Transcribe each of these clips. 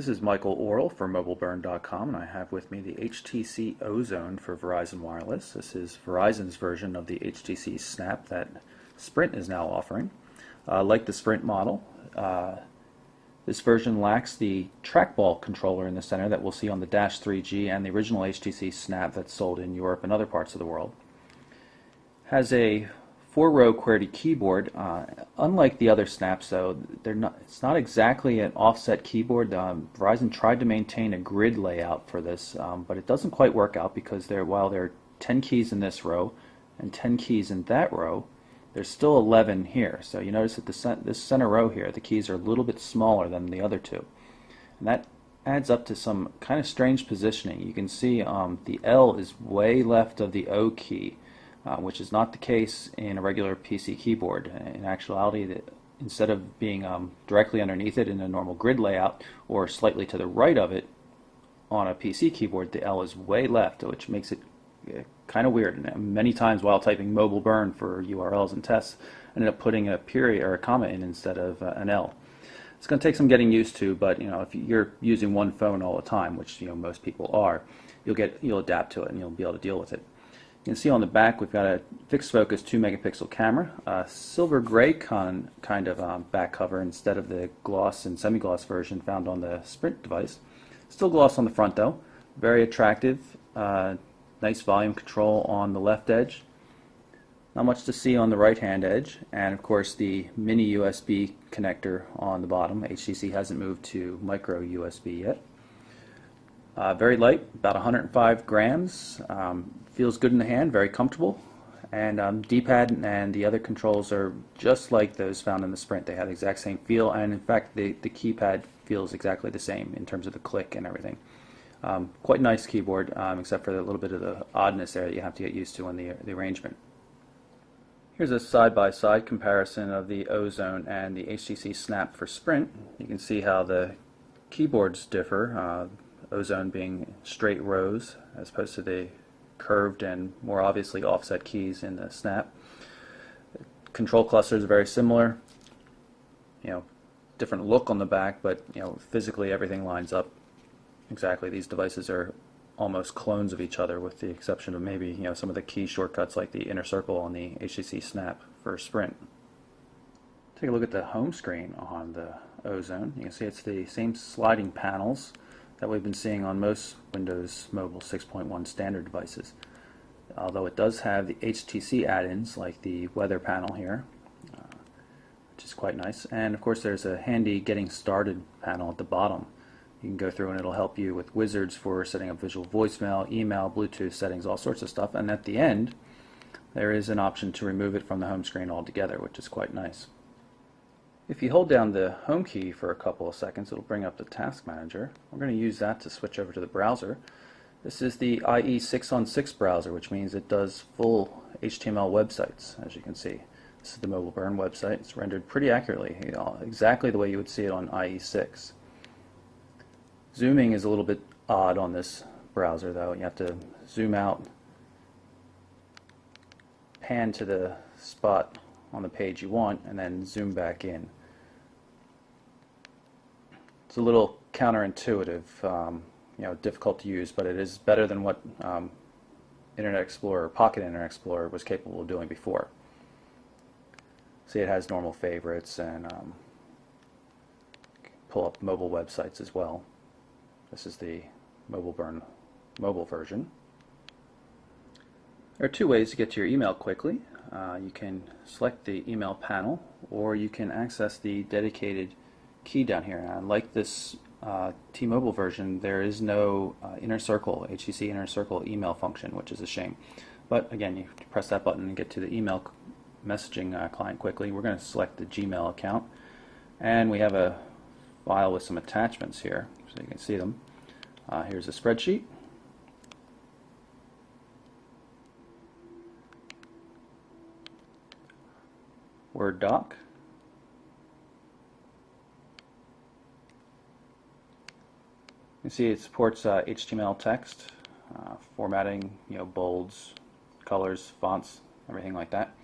This is Michael Orrell for MobileBurn.com, and I have with me the HTC Ozone for Verizon Wireless. This is Verizon's version of the HTC Snap that Sprint is now offering. Like the Sprint model, this version lacks the trackball controller in the center that we'll see on the Dash 3G and the original HTC Snap that's sold in Europe and other parts of the world. Has a 4-row QWERTY keyboard. Unlike the other Snaps, though, it's not exactly an offset keyboard. Verizon tried to maintain a grid layout for this, but it doesn't quite work out because while there are 10 keys in this row and 10 keys in that row, there's still 11 here. So you notice that this center row here, the keys are a little bit smaller than the other two. And that adds up to some kind of strange positioning. You can see the L is way left of the O key, which is not the case in a regular PC keyboard. In actuality, instead of being directly underneath it in a normal grid layout or slightly to the right of it on a PC keyboard, the L is way left, which makes it kind of weird. And many times while typing mobile burn for URLs and tests, I ended up putting a period or a comma in instead of an L. It's going to take some getting used to, but if you're using one phone all the time, which most people are, you'll adapt to it and you'll be able to deal with it. You can see on the back we've got a fixed focus 2-megapixel camera, a silver gray kind of back cover instead of the gloss and semi-gloss version found on the Sprint device. Still gloss on the front though, very attractive, nice volume control on the left edge. Not much to see on the right hand edge, and of course the mini USB connector on the bottom. HTC hasn't moved to micro USB yet. Very light, about 105 grams. Feels good in the hand, very comfortable. And D-pad and the other controls are just like those found in the Sprint. They have the exact same feel, and in fact the keypad feels exactly the same in terms of the click and everything. Quite nice keyboard, except for a little bit of the oddness there that you have to get used to in the arrangement. Here's a side-by-side comparison of the Ozone and the HTC Snap for Sprint. You can see how the keyboards differ. Ozone being straight rows as opposed to the curved and more obviously offset keys in the Snap. Control clusters are very similar. Different look on the back, but physically everything lines up exactly. These devices are almost clones of each other, with the exception of maybe some of the key shortcuts like the inner circle on the HTC Snap for Sprint. Take a look at the home screen on the Ozone. You can see it's the same sliding panels that we've been seeing on most Windows Mobile 6.1 standard devices. Although it does have the HTC add-ins like the weather panel here, which is quite nice. And of course there's a handy getting started panel at the bottom. You can go through and it'll help you with wizards for setting up visual voicemail, email, Bluetooth settings, all sorts of stuff. And at the end there is an option to remove it from the home screen altogether, which is quite nice. If you hold down the home key for a couple of seconds, it'll bring up the task manager. We're going to use that to switch over to the browser. This is the IE 6on6 browser, which means it does full HTML websites, as you can see. This is the Mobile Burn website. It's rendered pretty accurately, exactly the way you would see it on IE 6. Zooming is a little bit odd on this browser, though. You have to zoom out, pan to the spot on the page you want, and then zoom back in. It's a little counterintuitive, difficult to use, but it is better than what Internet Explorer, Pocket Internet Explorer, was capable of doing before. See, it has normal favorites and pull up mobile websites as well. This is the Mobile Burn mobile version. There are two ways to get to your email quickly. You can select the email panel, or you can access the dedicated key down here. And like this T-Mobile version, there is no inner circle, HTC inner circle email function, which is a shame. But again, you press that button and get to the email messaging client quickly. We're going to select the Gmail account, and we have a file with some attachments here, so you can see them. Here's a spreadsheet. Word doc. You can see it supports HTML text, formatting, bolds, colors, fonts, everything like that.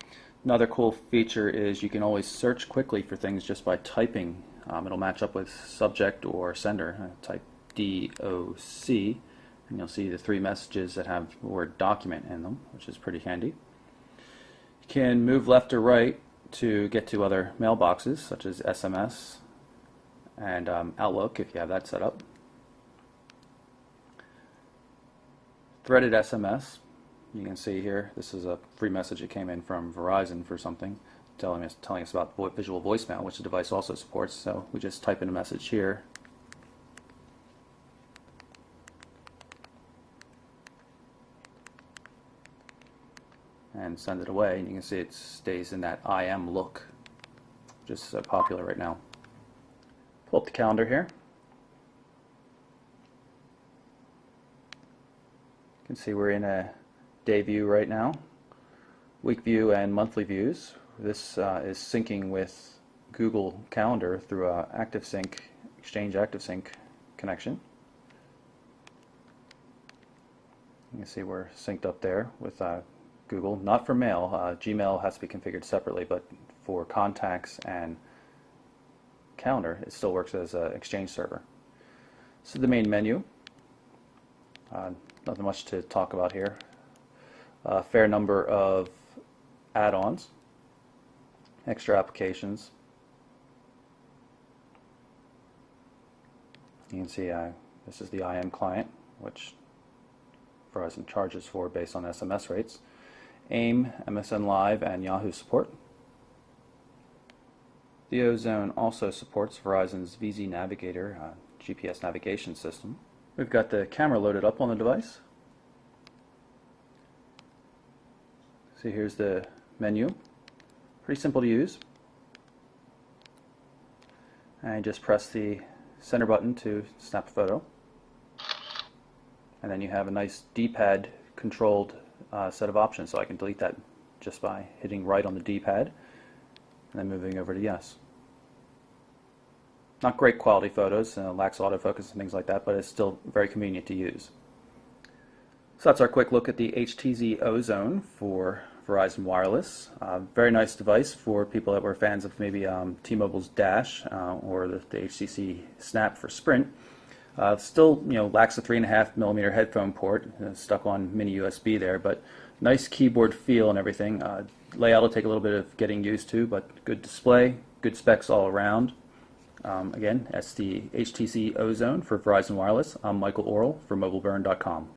Another cool feature is you can always search quickly for things just by typing It'll match up with subject or sender. Type DOC, and you'll see the 3 messages that have the word document in them, which is pretty handy. You can move left or right to get to other mailboxes, such as SMS and Outlook, if you have that set up. Threaded SMS, you can see here, this is a free message that came in from Verizon for something, telling us about visual voicemail, which the device also supports. So we just type in a message here. And send it away, and you can see it stays in that IM look, which is popular right now. Pull up the calendar here. You can see we're in a day view right now, week view and monthly views. This is syncing with Google Calendar through a ActiveSync, Exchange ActiveSync connection. You can see we're synced up there with Google, not for mail. Gmail has to be configured separately, but for contacts and calendar, it still works as an Exchange server. This is the main menu. Nothing much to talk about here. A fair number of add-ons, extra applications. You can see this is the IM client, which Verizon charges for based on SMS rates. AIM, MSN Live, and Yahoo support. The Ozone also supports Verizon's VZ Navigator GPS navigation system. We've got the camera loaded up on the device. See, here's the menu. Pretty simple to use. And just press the center button to snap a photo. And then you have a nice D-pad controlled set of options, so I can delete that just by hitting right on the D-pad and then moving over to yes. Not great quality photos, lacks autofocus and things like that, but it's still very convenient to use. So that's our quick look at the HTZ Ozone for Verizon Wireless. Very nice device for people that were fans of maybe T-Mobile's Dash or the HTC Snap for Sprint. Still, lacks a 3.5mm headphone port, stuck on mini USB there, but nice keyboard feel and everything. Layout will take a little bit of getting used to, but good display, good specs all around. Again, that's the HTC Ozone for Verizon Wireless. I'm Michael Orrell for MobileBurn.com.